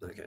Okay.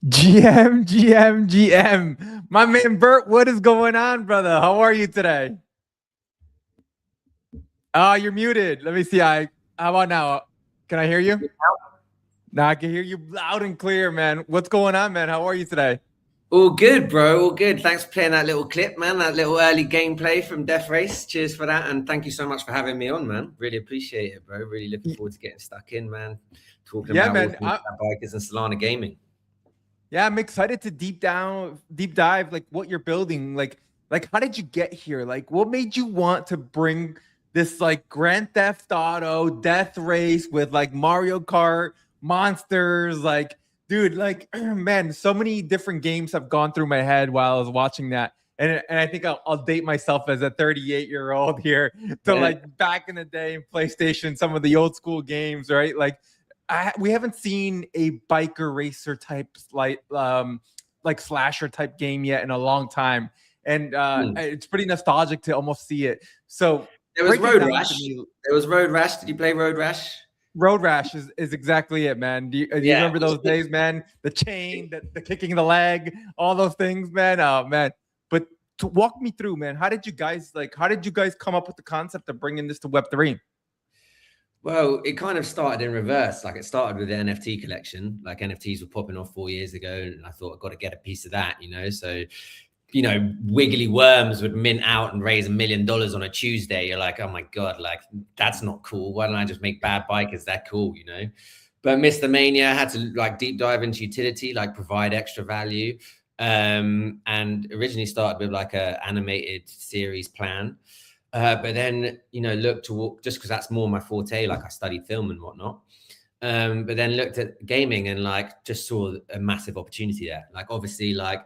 GM. My man Bert, what is going on, brother? How are you today? Oh, you're muted. Let me see. How about now? Can I hear you? Now I can hear you loud and clear, man. What's going on, man? How are you today? All good, bro. All good. Thanks for playing that little clip, man. That little early gameplay from Death Race. Cheers for that. And thank you so much for having me on, man. Really appreciate it, bro. Really looking forward to getting stuck in, man. Talking Yeah, about all man. things bikers and Solana gaming. Yeah, I'm excited to deep dive like what you're building. Like how did you get here? Like what made you want to bring this like Grand Theft Auto Death Race with like Mario Kart monsters? Like, dude, like man, so many different games have gone through my head while I was watching that. And I think I'll date myself as a 38-year-old here to like back in the day in PlayStation, some of the old school games, right? We haven't seen a biker racer type like slasher type game yet in a long time, and it's pretty nostalgic to almost see it. So there was Road Rash. There was Road Rash. Did you play Road Rash? Road Rash is exactly it, man. Do you remember those days, man? The chain, the kicking the leg, all those things, man. Oh man. But to walk me through, man, how did you guys come up with the concept of bringing this to Web3? Well, it kind of started in reverse. Like, it started with the NFT collection. Like, NFTs were popping off 4 years ago, and I thought I've got to get a piece of that, you know? So, you know, Wiggly Worms would mint out and raise $1 million on a Tuesday. You're like, oh my God, like, that's not cool. Why don't I just make bad bikers that cool, you know? But Mr. Mania had to like deep dive into utility, like provide extra value. And originally started with like a animated series plan. But then, you know, looked to, just because that's more my forte, like I studied film and whatnot. But then looked at gaming and like just saw a massive opportunity there. Like, obviously, like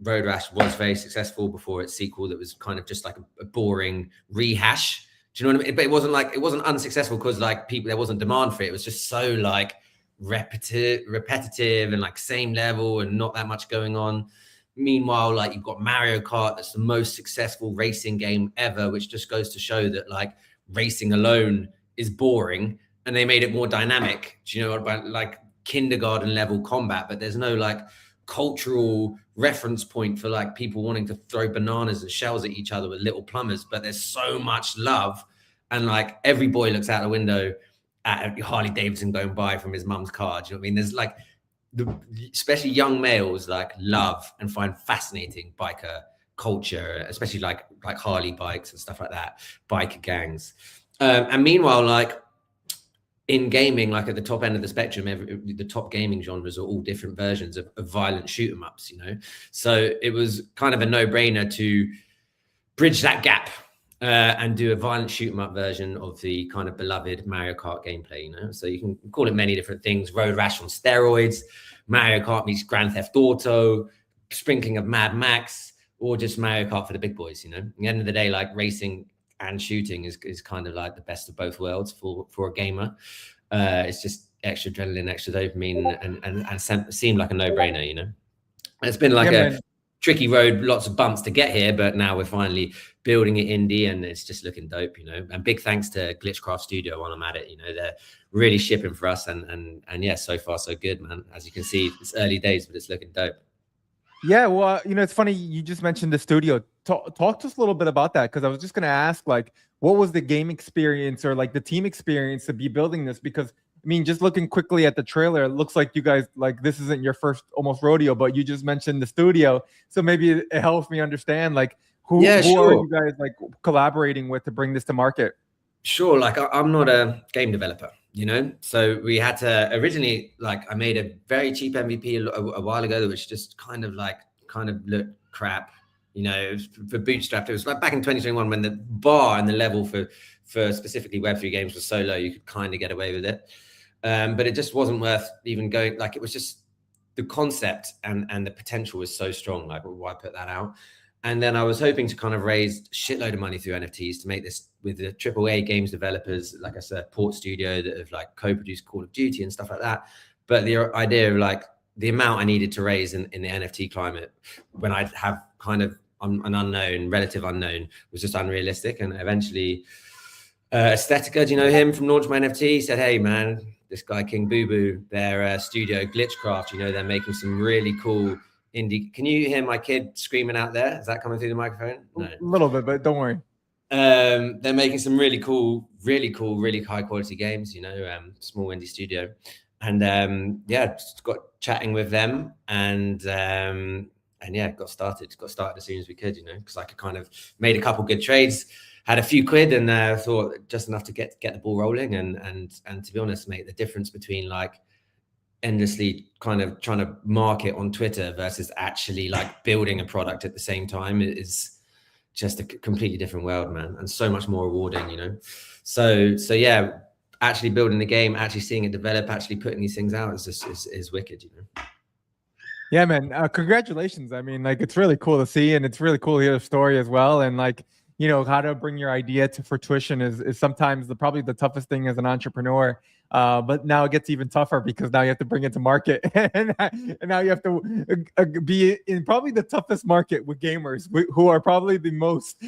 Road Rash was very successful before its sequel that was kind of just like a boring rehash. Do you know what I mean? But it wasn't unsuccessful because like there wasn't demand for it. It was just so like repetitive and like same level and not that much going on. Meanwhile, like, you've got Mario Kart, that's the most successful racing game ever, which just goes to show that like racing alone is boring, and they made it more dynamic. Do you know about like kindergarten level combat? But there's no like cultural reference point for like people wanting to throw bananas and shells at each other with little plumbers. But there's so much love, and like every boy looks out the window at Harley Davidson going by from his mum's car. Do you know what I mean? There's like, especially young males like love and find fascinating biker culture, especially like Harley bikes and stuff like that, biker gangs. And meanwhile, like in gaming, like at the top end of the spectrum, the top gaming genres are all different versions of violent shoot 'em ups, you know? So it was kind of a no-brainer to bridge that gap and do a violent shoot 'em up version of the kind of beloved Mario Kart gameplay, you know? So you can call it many different things: Road Rash on steroids, Mario Kart meets Grand Theft Auto, sprinkling of Mad Max, or just Mario Kart for the big boys, you know? At the end of the day, like racing and shooting is kind of like the best of both worlds for a gamer. It's just extra adrenaline, extra dopamine, and seemed like a no-brainer, you know? It's been like a tricky road, lots of bumps to get here, but now we're finally building it indie, and it's just looking dope, you know? And big thanks to Glitchcraft Studio while I'm at it, you know? They're really shipping for us, and yeah, so far so good, man. As you can see, it's early days, but it's looking dope. Yeah, well, you know, it's funny you just mentioned the studio. Talk to us a little bit about that, because I was just going to ask, like, what was the game experience or like the team experience to be building this? Because I mean, just looking quickly at the trailer, it looks like you guys, like, this isn't your first almost rodeo, but you just mentioned the studio, so maybe it helps me understand, like, who are you guys like collaborating with to bring this to market? Sure. Like, I'm not a game developer, you know, so we had to originally, like, I made a very cheap MVP a while ago, which just kind of looked crap, you know, for bootstrapped. It was like back in 2021 when the bar and the level for specifically Web3 games was so low, you could kind of get away with it. But it just wasn't worth even going. Like, it was just the concept and the potential was so strong. Like, why put that out? And then I was hoping to kind of raise a shitload of money through NFTs to make this with the AAA games developers, like I said, Port Studio, that have like co-produced Call of Duty and stuff like that. But the idea of like the amount I needed to raise in the NFT climate when I'd have kind of an relative unknown, was just unrealistic. And eventually, Aesthetica, do you know him from Launch My NFT? He said, hey man, this guy King Boo Boo, their studio Glitchcraft, you know, they're making some really cool indie. Can you hear my kid screaming out there? Is that coming through the microphone? No. A little bit, but don't worry. They're making some really cool, really high quality games, you know, small indie studio. And yeah, just got chatting with them, and yeah, got started as soon as we could, you know, because I could kind of made a couple good trades, had a few quid, and thought just enough to get the ball rolling. And to be honest, mate, the difference between like endlessly kind of trying to market on Twitter versus actually like building a product at the same time is just a completely different world, man, and so much more rewarding, you know. So yeah, actually building the game, actually seeing it develop, actually putting these things out is wicked, you know. Yeah, man, congratulations. I mean, like, it's really cool to see, and it's really cool to hear the story as well. And like, you know, how to bring your idea to fruition is sometimes probably the toughest thing as an entrepreneur. But now it gets even tougher because now you have to bring it to market, and now you have to be in probably the toughest market with gamers, who are probably the most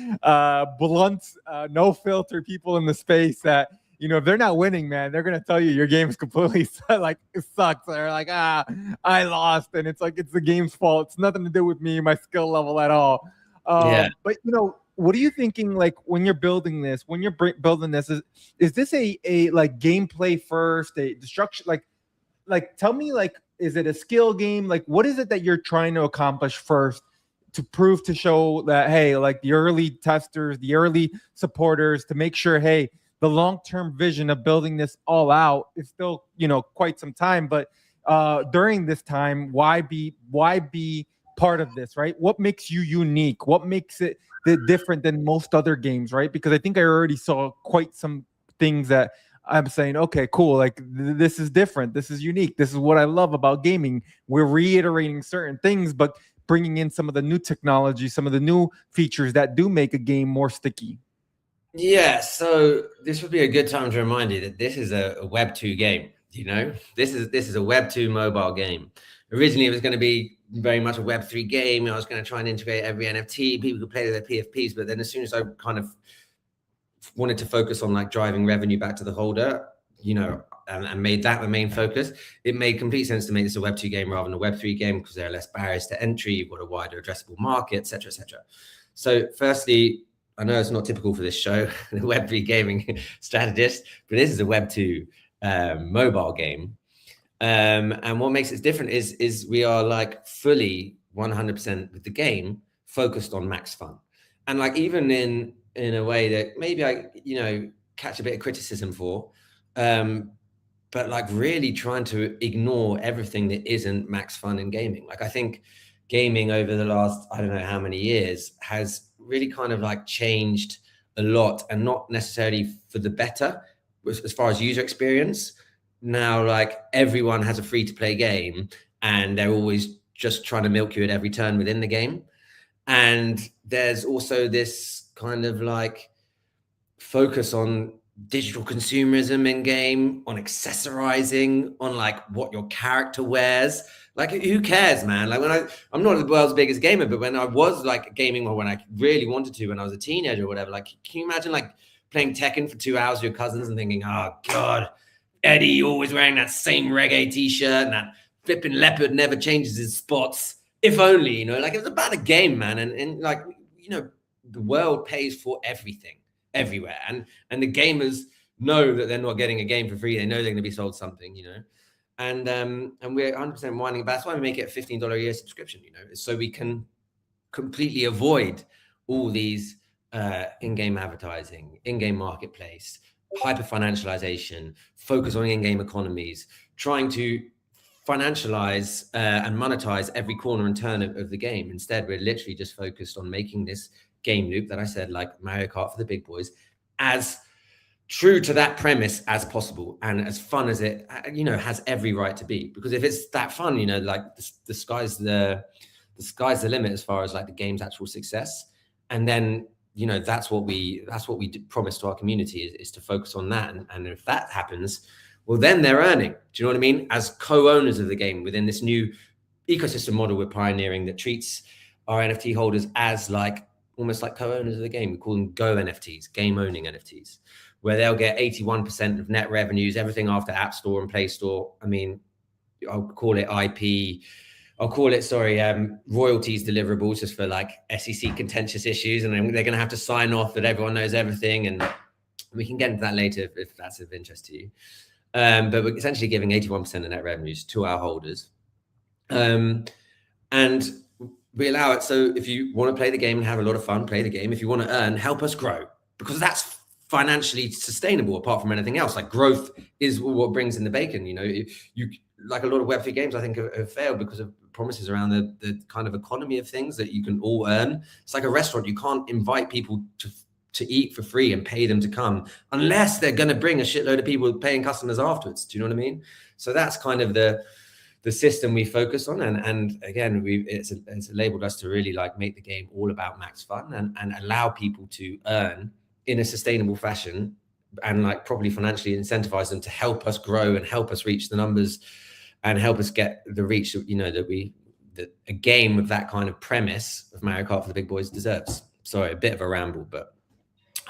blunt, no filter people in the space that, you know, if they're not winning, man, they're gonna tell you your game is completely like it sucks. They're like, I lost, and it's like it's the game's fault. It's nothing to do with me, my skill level at all. Yeah. But you know, what are you thinking? Like when you're building this, building this, is this a like gameplay first, a destruction? Like tell me, like, is it a skill game? Like, what is it that you're trying to accomplish first to prove to show that, hey, like the early testers, the early supporters, to make sure, hey, the long-term vision of building this all out is still, you know, quite some time, but during this time, why be part of this, right? What makes you unique? What makes it different than most other games, right? Because I think I already saw quite some things that I'm saying, okay, cool. Like this is different. This is unique. This is what I love about gaming. We're reiterating certain things, but bringing in some of the new technology, some of the new features that do make a game more sticky. Yeah, so this would be a good time to remind you that this is a Web 2 game. You know, this is a Web 2 mobile game. Originally, it was going to be very much a Web 3 game. I was going to try and integrate every NFT. People could play their PFPs, but then as soon as I kind of wanted to focus on like driving revenue back to the holder, you know, and made that the main focus, it made complete sense to make this a Web 2 game rather than a Web 3 game because there are less barriers to entry. You've got a wider addressable market, etc., etc. So, firstly, I know it's not typical for this show, the Web3 gaming strategist, but this is a Web2 mobile game. And what makes it different is we are like fully 100% with the game focused on max fun. And like even in a way that maybe I, you know, catch a bit of criticism for, but like really trying to ignore everything that isn't max fun in gaming. Like I think gaming over the last, I don't know how many years has really kind of like changed a lot, and not necessarily for the better as far as user experience. Now, like everyone has a free to play game and they're always just trying to milk you at every turn within the game. And there's also this kind of like focus on digital consumerism in game, on accessorizing, on like what your character wears. Like who cares, man? Like when I'm not the world's biggest gamer, but when I was like gaming, or when I really wanted to when I was a teenager or whatever, like can you imagine like playing Tekken for 2 hours with your cousins and thinking, oh god, Eddie always wearing that same reggae t-shirt and that flipping leopard never changes his spots. If only, you know, like it was about a game, man. And like, you know, the world pays for everything everywhere, and the gamers know that they're not getting a game for free. They know they're going to be sold something, you know. And we're 100% winding back. That's why we make it a $15 a year subscription, you know, so we can completely avoid all these in-game advertising, in-game marketplace, hyper financialization, focus on in-game economies, trying to financialize and monetize every corner and turn of the game. Instead, we're literally just focused on making this game loop that I said, like Mario Kart for the big boys, as true to that premise as possible and as fun as it, you know, has every right to be. Because if it's that fun, you know, like the sky's the limit as far as like the game's actual success. And then, you know, that's what we promise to our community is to focus on that. And if that happens, well, then they're earning. Do you know what I mean? As co-owners of the game within this new ecosystem model we're pioneering that treats our NFT holders as like almost like co-owners of the game. We call them Go NFTs, game owning NFTs, where they'll get 81% of net revenues, everything after App Store and Play Store. I mean, I'll call it IP. I'll call it, royalties deliverables, just for like SEC contentious issues. And then they're going to have to sign off that everyone knows everything. And we can get into that later if that's of interest to you. But we're essentially giving 81% of net revenues to our holders. And we allow it. So if you want to play the game and have a lot of fun, play the game. If you want to earn, help us grow, because that's financially sustainable apart from anything else. Like growth is what brings in the bacon. You know, you like a lot of Web3 games, I think have failed because of promises around the kind of economy of things that you can all earn. It's like a restaurant. You can't invite people to eat for free and pay them to come unless they're going to bring a shitload of people paying customers afterwards. Do you know what I mean? So that's kind of the system we focus on. And again, it's enabled us to really like make the game all about max fun and allow people to earn in a sustainable fashion and like probably financially incentivize them to help us grow and help us reach the numbers and help us get the reach, you know, that a game with that kind of premise of Mario Kart for the big boys deserves. Sorry, a bit of a ramble, but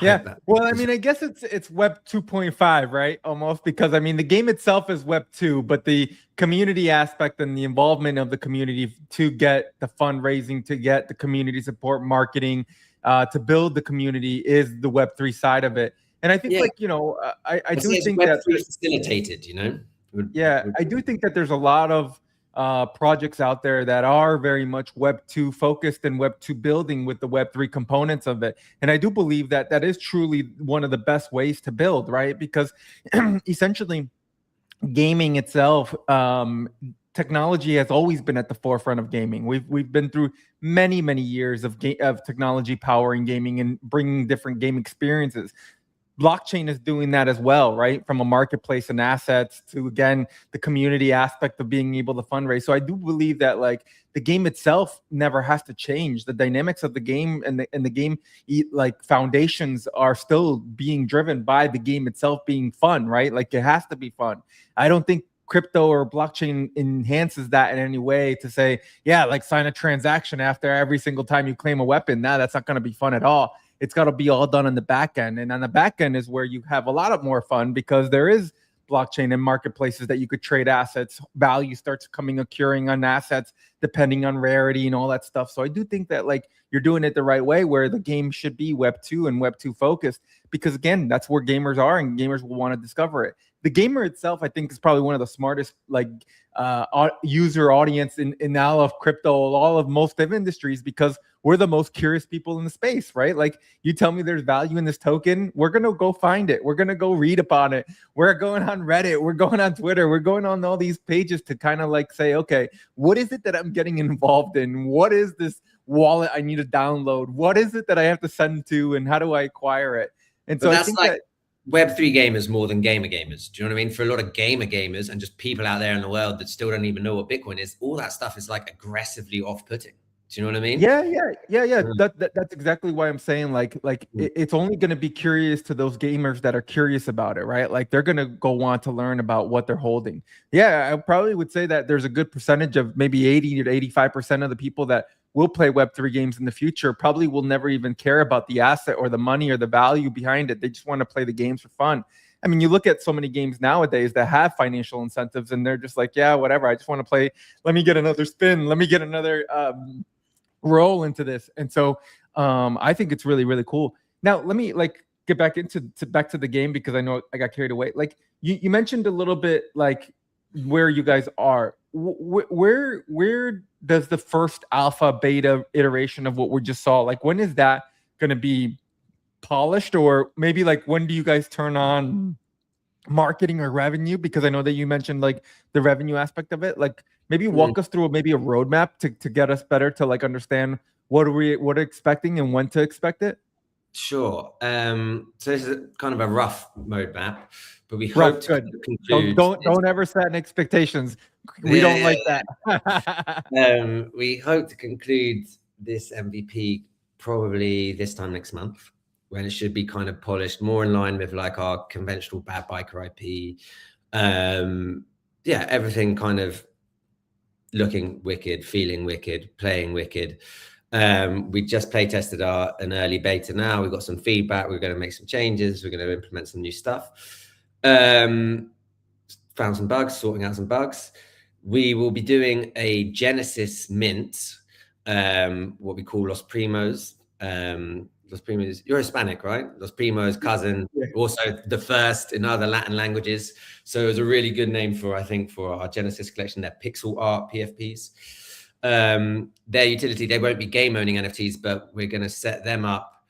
I Yeah. hope that. Well, I mean, I guess it's Web 2.5, right? Almost, because I mean, the game itself is Web 2, but the community aspect and the involvement of the community to get the fundraising, to get the community support, marketing, to build the community is the Web 3 side of it. And I think, Yeah, like, I it's do think that Web3 facilitated, you know. yeah, I do think that there's a lot of projects out there that are very much Web 2 focused and Web 2 building with the Web 3 components of it. And I do believe that that is truly one of the best ways to build, right? Because essentially, gaming itself, technology has always been at the forefront of gaming. We've been through many years of technology powering gaming and bringing different game experiences. Blockchain is doing that as well, right? From a marketplace and assets to, again, the community aspect of being able to fundraise. So I do believe that, like, the game itself never has to change. The dynamics of the game and the game, like, foundations are still being driven by the game itself being fun, right? Like, it has to be fun. I don't think crypto or blockchain enhances that in any way to say, yeah, like, sign a transaction after every single time you claim a weapon. Now that's not going to be fun at all. It's got to be all done on the back end. And on the back end is where you have a lot of more fun, because there is blockchain and marketplaces that you could trade assets. Value starts occurring on assets depending on rarity and all that stuff. So I do think that, like, you're doing it the right way, where the game should be Web 2 and Web 2 focused, because again, that's where gamers are and gamers will want to discover it. The gamer itself, I think, is probably one of the smartest, like, user audience in now of crypto, all of most of industries, because we're the most curious people in the space, right? Like, you tell me there's value in this token, we're going to go find it. We're going to go read upon it. We're going on Reddit. We're going on Twitter. We're going on all these pages to kind of, like, say, okay, what is it that I'm getting involved in? What is this wallet I need to download? What is it that I have to send to, and how do I acquire it? And But so I that's think like that Web3 gamers more than gamer gamers. Do you know what I mean? For a lot of gamer gamers and just people out there in the world that still don't even know what Bitcoin is, all that stuff is, like, aggressively off-putting. Do you know what I mean? yeah. Mm. That's exactly why I'm saying, like, Mm. it's only going to be curious to those gamers that are curious about it, right? Like, they're going to go want to learn about what they're holding. Yeah, I probably would say that there's a good percentage of maybe 80 to 85% of the people that will play Web3 games in the future probably will never even care about the asset or the money or the value behind it. They just want to play the games for fun. I mean, you look at so many games nowadays that have financial incentives, and they're just like, yeah, whatever. I just want to play. Let me get another spin. Let me get another roll into this. And so I think it's really cool. Now let me, like, get back back to the game, because I know I got carried away. Like, you mentioned a little bit, like, where you guys are. Where does the first alpha beta iteration of what we just saw, like, when is that going to be polished? Or maybe, like, when do you guys turn on marketing or revenue? Because I know that you mentioned, like, the revenue aspect of it. Like, maybe walk us through maybe a roadmap to get us better to, like, understand what are expecting and when to expect it. Sure. So this is kind of a rough roadmap, but we hope Rough, to good. conclude. Don't ever set any expectations. We don't like that. We hope to conclude this MVP probably this time next month, when it should be kind of polished, more in line with, like, our conventional bad biker IP. Yeah, everything kind of looking wicked, feeling wicked, playing wicked. We just play tested an early beta now. We've got some feedback. We're going to make some changes. We're going to implement some new stuff. Found some bugs, sorting out some bugs. We will be doing a Genesis mint, what we call Los Primos. Los Primos, you're Hispanic, right? Los Primos, cousin, Yeah. also the first in other Latin languages. So it was a really good name for our Genesis collection. They're pixel art PFPs. Their utility, they won't be game owning NFTs, but we're going to set them up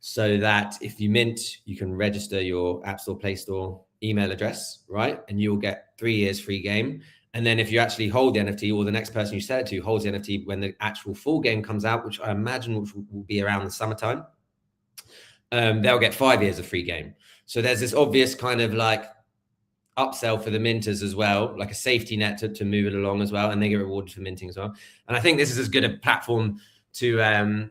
so that if you mint, you can register your App Store, Play Store email address, right? And you'll get 3 years free game. And then if you actually hold the NFT, or the next person you sell it to holds the NFT when the actual full game comes out, which I imagine will be around the summertime, they'll get 5 years of free game. So there's this obvious kind of, like, upsell for the minters as well, like a safety net to move it along as well, and they get rewarded for minting as well. And I think this is as good a platform to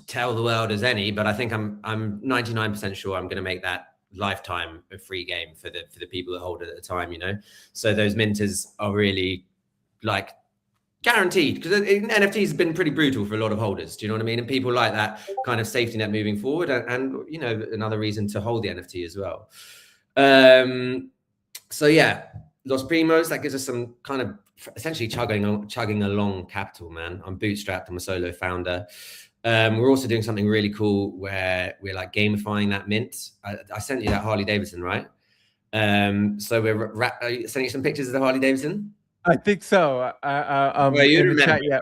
tell the world as any, but I think I'm 99% sure I'm going to make that lifetime a free game for the people that hold it at the time, you know. So those minters are really, like, Guaranteed, because NFTs have been pretty brutal for a lot of holders. Do you know what I mean? And people like that kind of safety net moving forward, and you know, another reason to hold the NFT as well. So yeah, Los Primos, that gives us some kind of essentially chugging along capital, man. I'm bootstrapped. I'm a solo founder. We're also doing something really cool where we're like gamifying that mint. I sent you that Harley Davidson, right? So we're sending you some pictures of the Harley Davidson. I think so. Well, you in remember. the chat, yeah.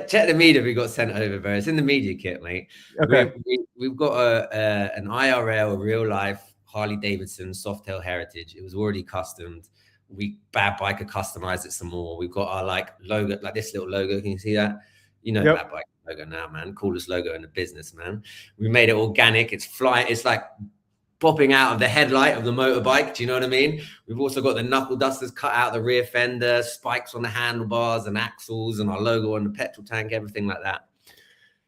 Check the media we got sent over, bro. It's in the media kit, mate. Okay. We've got an IRL, a real life Harley Davidson Softail Heritage. It was already customed. We Bad Biker customized it some more. We've got our like logo, like this little logo. Can you see that? You know, Bad Biker logo now, man. Coolest logo in the business, man. We made it organic. It's flying. It's like popping out of the headlight of the motorbike. Do you know what I mean? We've also got the knuckle dusters cut out the rear fender, spikes on the handlebars and axles, and our logo on the petrol tank, everything like that.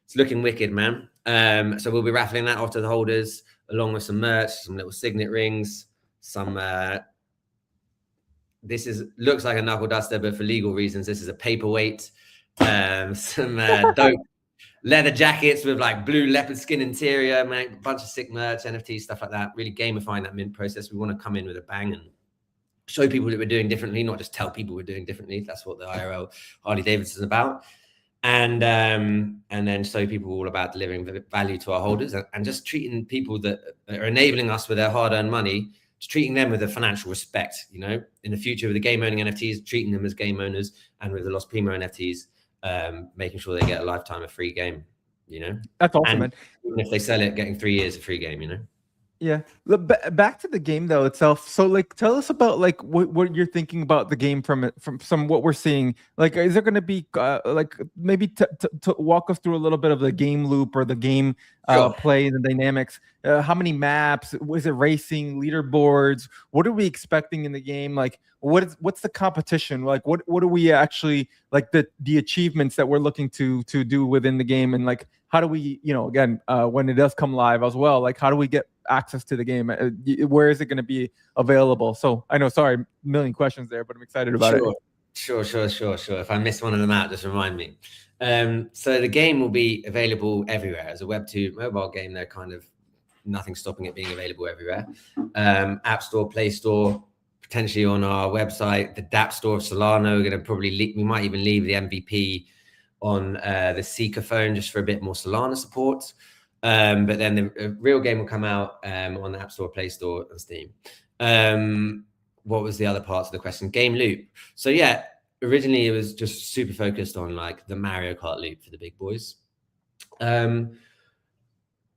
It's looking wicked, man. So we'll be raffling that off to the holders, along with some merch, some little signet rings, some looks like a knuckle duster, but for legal reasons, this is a paperweight. Some dope leather jackets with like blue leopard skin interior, man, a bunch of sick merch, NFTs, stuff like that. Really gamifying that mint process. We want to come in with a bang and show people that we're doing differently, not just tell people we're doing differently. That's what the IRL Harley Davidson is about. And then show people all about delivering value to our holders and just treating people that are enabling us with their hard-earned money, just treating them with a financial respect, you know, in the future with the game owning NFTs, treating them as game owners, and with the Los Primo NFTs, making sure they get a lifetime of free game, you know. That's awesome, man. Even if they sell it, getting 3 years of free game, you know. Yeah. Look, back to the game though itself. So like, tell us about like what you're thinking about the game from some what we're seeing. Like, is there going to be like maybe to walk us through a little bit of the game loop or the game play, the dynamics? How many maps? Was it racing, leaderboards? What are we expecting in the game? Like, what's the competition? Like, what are we actually like the achievements that we're looking to do within the game? And like, how do we, you know, again, when it does come live as well, like how do we get access to the game? Where is it going to be available? So I know, sorry, a million questions there, but I'm excited about it. Sure. If I miss one of them out, just remind me. So the game will be available everywhere as a Web 2 mobile game. They're kind of nothing stopping it being available everywhere. App Store, Play Store, potentially on our website, the DApp Store of Solana. We're going to probably we might even leave the MVP on the Seeker phone just for a bit more Solana support. But then the real game will come out on the App Store, Play Store, and Steam. What was the other parts of the question? Game loop. So yeah, originally it was just super focused on like the Mario Kart loop for the big boys.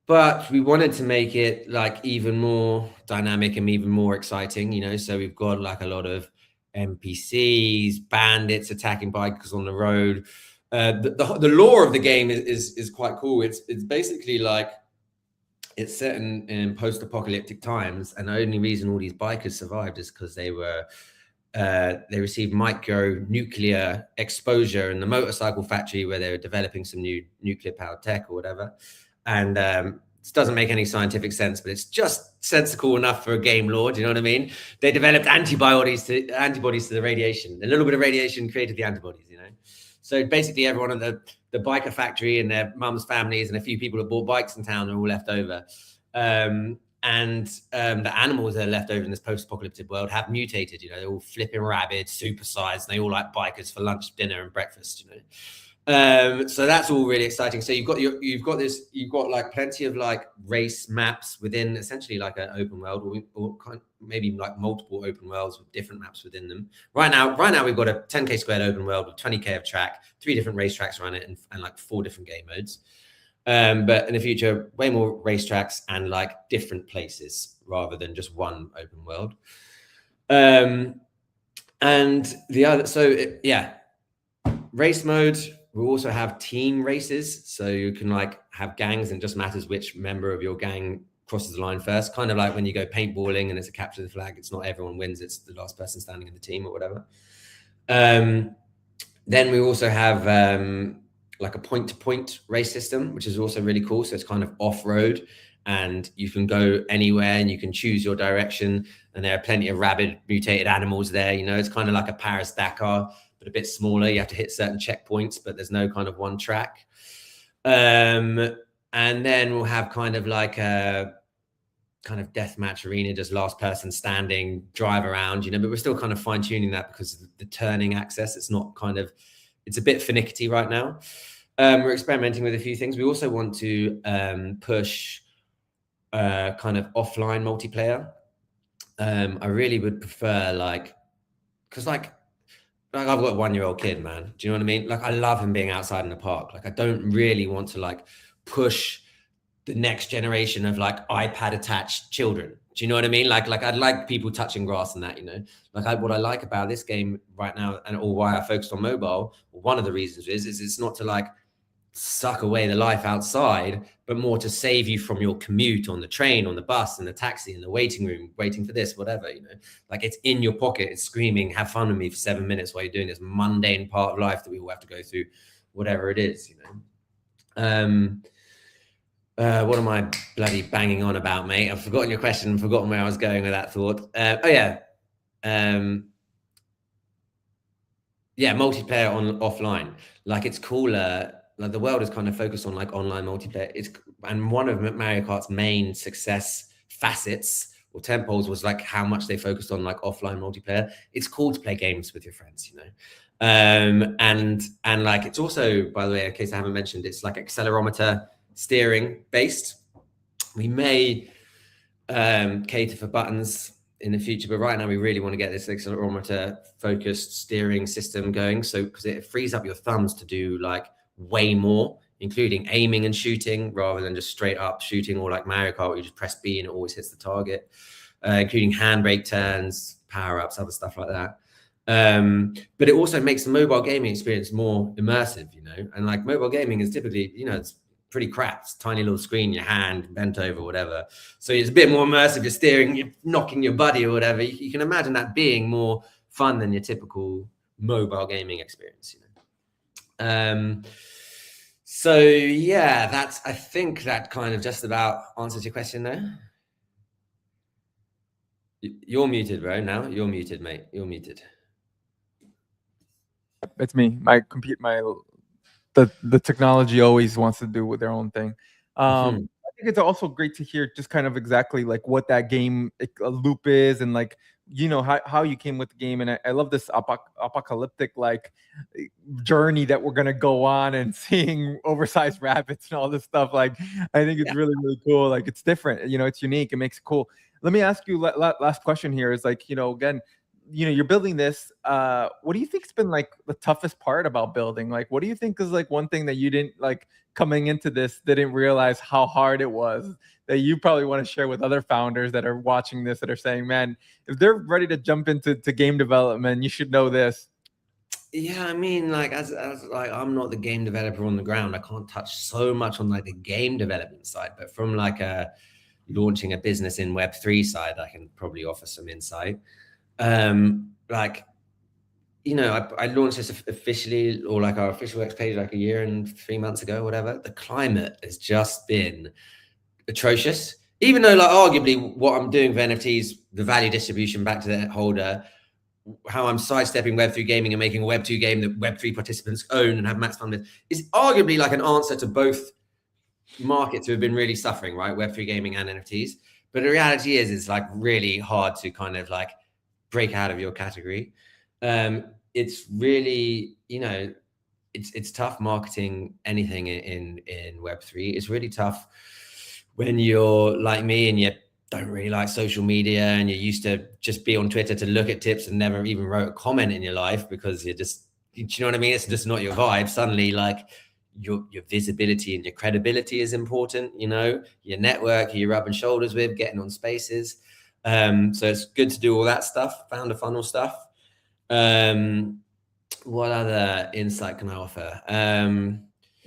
But we wanted to make it like even more dynamic and even more exciting, you know. So we've got like a lot of NPCs, bandits attacking bikers on the road. The lore of the game is quite cool. It's basically like it's set in post-apocalyptic times, and the only reason all these bikers survived is because they received micro nuclear exposure in the motorcycle factory where they were developing some new nuclear powered tech or whatever. And this doesn't make any scientific sense, but it's just sensical enough for a game lore. Do you know what I mean? They developed antibodies to the radiation. A little bit of radiation created the antibodies, you know. So basically everyone in the biker factory and their mums' families and a few people that bought bikes in town are all left over. And the animals that are left over in this post-apocalyptic world have mutated, you know, they're all flipping rabid, supersized, and they all like bikers for lunch, dinner, and breakfast, you know. So that's all really exciting. So you've got like plenty of like race maps within essentially like an open world, or maybe like multiple open worlds with different maps within them. Right now we've got a 10K squared open world with 20K of track, 3 different racetracks around it, and like 4 different game modes. But in the future, way more racetracks and like different places rather than just one open world. And the other, race mode. We'll also have team races, so you can like have gangs, and it just matters which member of your gang crosses the line first. Kind of like when you go paintballing and it's a capture the flag. It's not everyone wins; it's the last person standing in the team or whatever. Then we also have like a point-to-point race system, which is also really cool. So it's kind of off-road, and you can go anywhere, and you can choose your direction. And there are plenty of rabid mutated animals there. You know, it's kind of like a Paris-Dakar. but a bit smaller. You have to hit certain checkpoints, but there's no kind of one track. And then we'll have kind of like a kind of deathmatch arena, just last person standing, drive around, you know, but we're still kind of fine tuning that because of the turning access. It's not kind of, it's a bit finicky right now. We're experimenting with a few things. We also want to push kind of offline multiplayer. I really would prefer because like I've got a 1-year-old kid, man. Do you know what I mean? Like I love him being outside in the park. Like I don't really want to like push the next generation of like iPad attached children. Do you know what I mean? Like I'd like people touching grass and that, you know, like what I like about this game right now or why I focused on mobile, one of the reasons is it's not to like suck away the life outside, but more to save you from your commute on the train, on the bus, in the taxi, in the waiting room, waiting for this, whatever, you know, like it's in your pocket, it's screaming, have fun with me for 7 minutes while you're doing this mundane part of life that we all have to go through, whatever it is, you know. What am I bloody banging on about, mate? I've forgotten your question and forgotten where I was going with that thought. Yeah, multiplayer on offline. Like it's cooler. Like the world is kind of focused on like online multiplayer. And one of Mario Kart's main success facets or temples was like how much they focused on like offline multiplayer. It's cool to play games with your friends, you know. And like it's also, by the way, in case I haven't mentioned, it's like accelerometer steering based. We may cater for buttons in the future, but right now we really want to get this accelerometer focused steering system going, so because it frees up your thumbs to do like way more, including aiming and shooting rather than just straight up shooting, or like Mario Kart where you just press B and it always hits the target, including handbrake turns, power-ups, other stuff like that. But it also makes the mobile gaming experience more immersive, you know, and like mobile gaming is typically, you know, it's pretty crap. It's a tiny little screen, your hand bent over, whatever. So it's a bit more immersive. You're steering, you're knocking your buddy or whatever. You can imagine that being more fun than your typical mobile gaming experience, you know. So yeah, I think that kind of just about answers your question there. You're muted, bro. Now you're muted, mate. You're muted. It's me. The technology always wants to do with their own thing. I think it's also great to hear just kind of exactly like what that game loop is, and like, you know, how you came with the game. And I love this apocalyptic like journey that we're gonna go on, and seeing oversized rabbits and all this stuff. Like I think it's really, really cool. Like it's different, you know, it's unique, it makes it cool. Let me ask you last question here is like, you know, again, you know, you're building this. What do you think's been like the toughest part about building? Like, what do you think is like one thing that you didn't like coming into this, didn't realize how hard it was, that you probably want to share with other founders that are watching this, that are saying, man, if they're ready to jump into game development, you should know this? Yeah, I mean, like as like I'm not the game developer on the ground. I can't touch so much on like the game development side, but from like launching a business in Web3 side, I can probably offer some insight. Like, you know, I launched this officially, or like our official X page, like a year and 3 months ago, whatever. The climate has just been atrocious, even though like arguably what I'm doing for NFTs, the value distribution back to the holder, how I'm sidestepping Web3 gaming and making a Web2 game that Web3 participants own and have max fun with, is arguably like an answer to both markets who have been really suffering, right? Web3 gaming and NFTs. But the reality is, it's like really hard to kind of like break out of your category. It's really, you know, it's tough marketing anything in Web3. It's really tough when you're like me and you don't really like social media and you're used to just be on Twitter to look at tips and never even wrote a comment in your life because you're just, you know what I mean? It's just not your vibe. Suddenly, like your visibility and your credibility is important, you know, your network, who you're rubbing shoulders with, getting on spaces. So it's good to do all that stuff, founder funnel stuff. What other insight can I offer?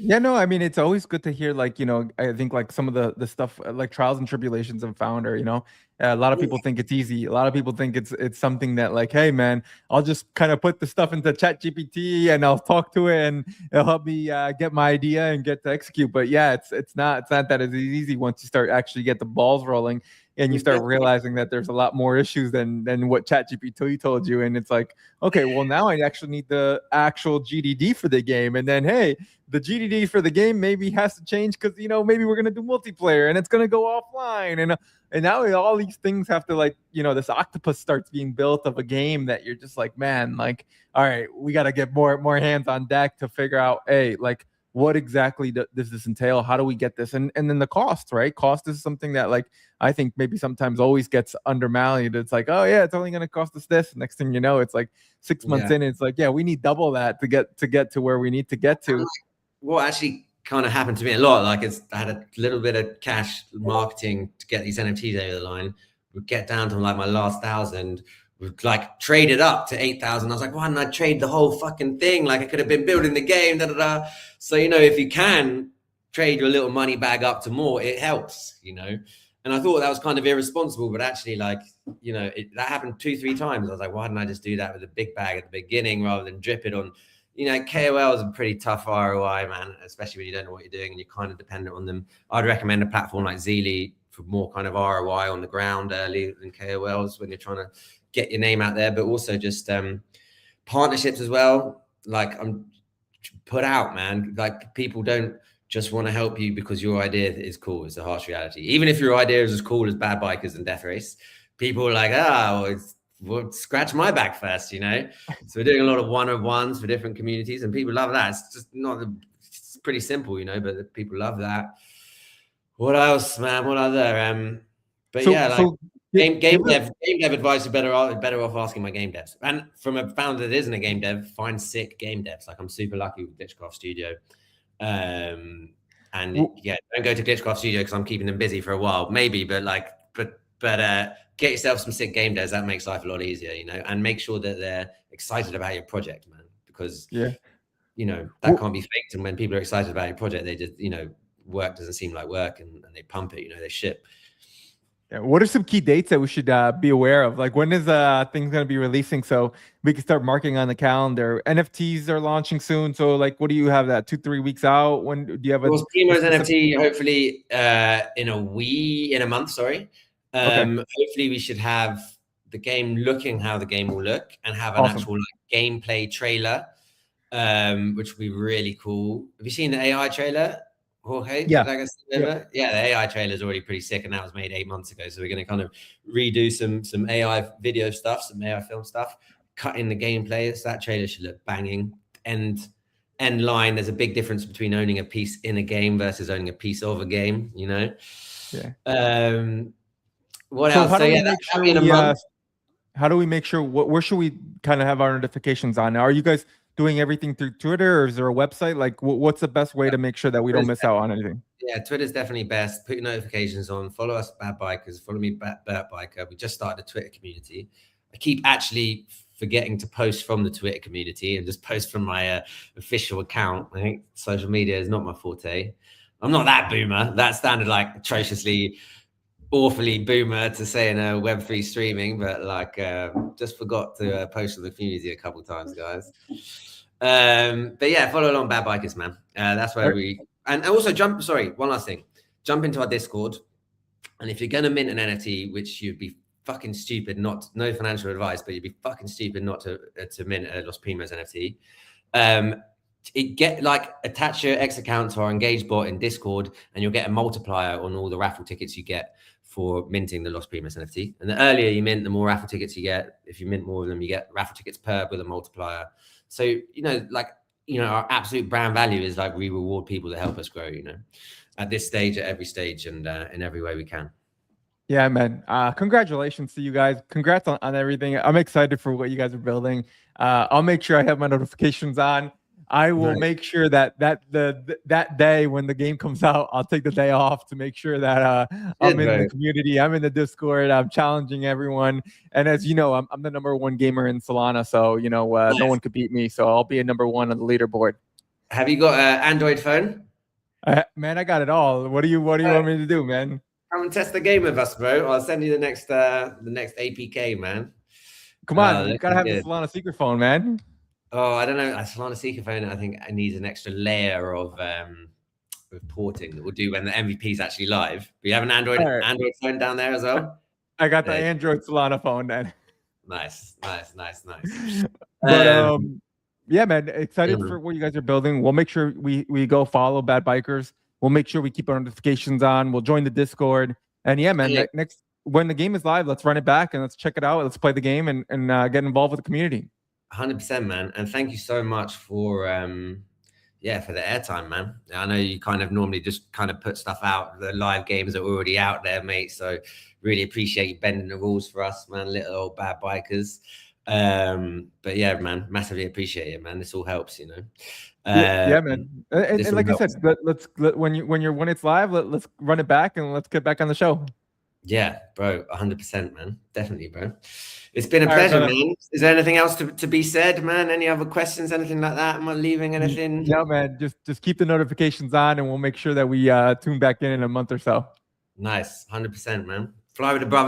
Yeah, no, I mean, it's always good to hear, like, you know, I think like some of the stuff like trials and tribulations of founder, you know, A lot of people think it's easy. A lot of people think it's something that like, hey man, I'll just kind of put the stuff into Chat GPT and I'll talk to it and it'll help me get my idea and get to execute. But yeah, it's not that as easy once you start actually get the balls rolling and you start realizing that there's a lot more issues than what Chat GPT told you. And it's like, okay, well now I actually need the actual GDD for the game, and then hey, the GDD for the game maybe has to change because maybe we're gonna do multiplayer and it's gonna go offline and now all these things have to like, this octopus starts being built of a game that you're just like, man, like, all right, we got to get more hands on deck to figure out, hey, like, what exactly does this entail? How do we get this? And then the cost, right? Cost is something that like I think maybe sometimes always gets undervalued. It's like, oh yeah, it's only going to cost us this. Next thing you know, it's like 6 months in, it's like, yeah, we need double that to get to where we need to get to. What actually kind of happened to me a lot, like I had a little bit of cash marketing to get these NFTs over the line. We'd get down to like my last 1,000, we'd like trade it up to 8,000. I was like, why didn't I trade the whole fucking thing? Like I could have been building the game, da da da. So if you can trade your little money bag up to more, it helps, And I thought that was kind of irresponsible, but actually, like, that happened 2-3 times. I was like, why didn't I just do that with a big bag at the beginning rather than drip it on? KOL is a pretty tough ROI, man, especially when you don't know what you're doing and you're kind of dependent on them. I'd recommend a platform like Zeely for more kind of ROI on the ground early than KOLs when you're trying to get your name out there, but also just partnerships as well. Like I'm put out, man. Like people don't just want to help you because your idea is cool. It's a harsh reality. Even if your idea is as cool as Bad Bikers and Death Race, people are like, well, scratch my back first, So we're doing a lot of one-on-ones for different communities, and people love that. It's just it's pretty simple, but people love that. What else, man? What other? But so, yeah, like game dev advice is better off asking my game devs. And from a founder that isn't a game dev, find sick game devs. Like I'm super lucky with Glitchcraft Studio. And yeah, don't go to Glitchcraft Studio because I'm keeping them busy for a while, maybe, but get yourself some sick game devs. That makes life a lot easier, and make sure that they're excited about your project, man, because that can't be faked. And when people are excited about your project, they just, work doesn't seem like work and they pump it, they ship. Yeah. What are some key dates that we should be aware of? Like when is things going to be releasing so we can start marking on the calendar? NFTs are launching soon. So like, what do you have that 2-3 weeks out? When do you have Los Primos NFT? Hopefully in a month, sorry. Hopefully we should have the game looking how the game will look and have an actual gameplay trailer, which would be really cool. Have you seen the AI trailer, Jorge? Yeah. The AI trailer is already pretty sick, and that was made 8 months ago. So we're going to kind of redo some AI video stuff, some AI film stuff, cut in the gameplay. So that trailer should look banging. End line. There's a big difference between owning a piece in a game versus owning a piece of a game. Yeah. What else? How do we make sure? Where should we kind of have our notifications on? Are you guys doing everything through Twitter, or is there a website? Like, what's the best way to make sure that we don't miss out on anything? Yeah, Twitter's definitely best. Put your notifications on. Follow us, Bad Bikers. Follow me, Bad Biker. We just started a Twitter community. I keep actually forgetting to post from the Twitter community and just post from my official account. I think social media is not my forte. I'm not that boomer. That sounded like atrociously, awfully boomer to say in a Web3 streaming, but like just forgot to post on the community a couple times, guys. But yeah, follow along Bad Bikers, man. That's where and also one last thing. Jump into our Discord. And if you're going to mint an NFT, which you'd be fucking stupid, no financial advice, but you'd be fucking stupid not to mint a Los Primos NFT. Attach your X account to our Engage bot in Discord, and you'll get a multiplier on all the raffle tickets you get for minting the Los Primos NFT. And the earlier you mint, the more raffle tickets you get. If you mint more of them, you get raffle tickets with a multiplier. So, our absolute brand value is like we reward people that help us grow, at this stage, at every stage, and in every way we can. Yeah, man. Congratulations to you guys. Congrats on everything. I'm excited for what you guys are building. I'll make sure I have my notifications on. I will make sure that day when the game comes out, I'll take the day off to make sure that I'm in the community. I'm in the Discord. I'm challenging everyone. And as you know, I'm the #1 gamer in Solana. So, no one could beat me. So I'll be a #1 on the leaderboard. Have you got an Android phone? Man, I got it all. What do you want me to do, man? Come and test the game with us, bro. I'll send you the next APK, man. Come on, you gotta looking have good. the Solana secret phone, man. Oh, I don't know. Solana Seeker phone, I think it needs an extra layer of porting that we'll do when the MVP is actually live. We have an Android All right. phone down there as well. I got the Android Solana phone, man. Nice. But yeah, man, excited for what you guys are building. We'll make sure we go follow Bad Bikers. We'll make sure we keep our notifications on. We'll join the Discord. And yeah, man, next when the game is live, let's run it back and let's check it out. Let's play the game and get involved with the community. 100%, man. And thank you so much for for the airtime, man. I know you kind of normally just kind of put stuff out. The live games are already out there, mate. So really appreciate you bending the rules for us, man. Little old Bad Bikers. But yeah, man, massively appreciate it, man. This all helps, you know. Yeah, man. And like I said, when it's live, let's run it back and let's get back on the show. Yeah, bro, 100%, man. Definitely, bro. It's been a pleasure, man. Is there anything else to be said, man? Any other questions, anything like that? Am I leaving anything? No, man. Just keep the notifications on, and we'll make sure that we tune back in a month or so. Nice, 100%, man. Fly with the brother.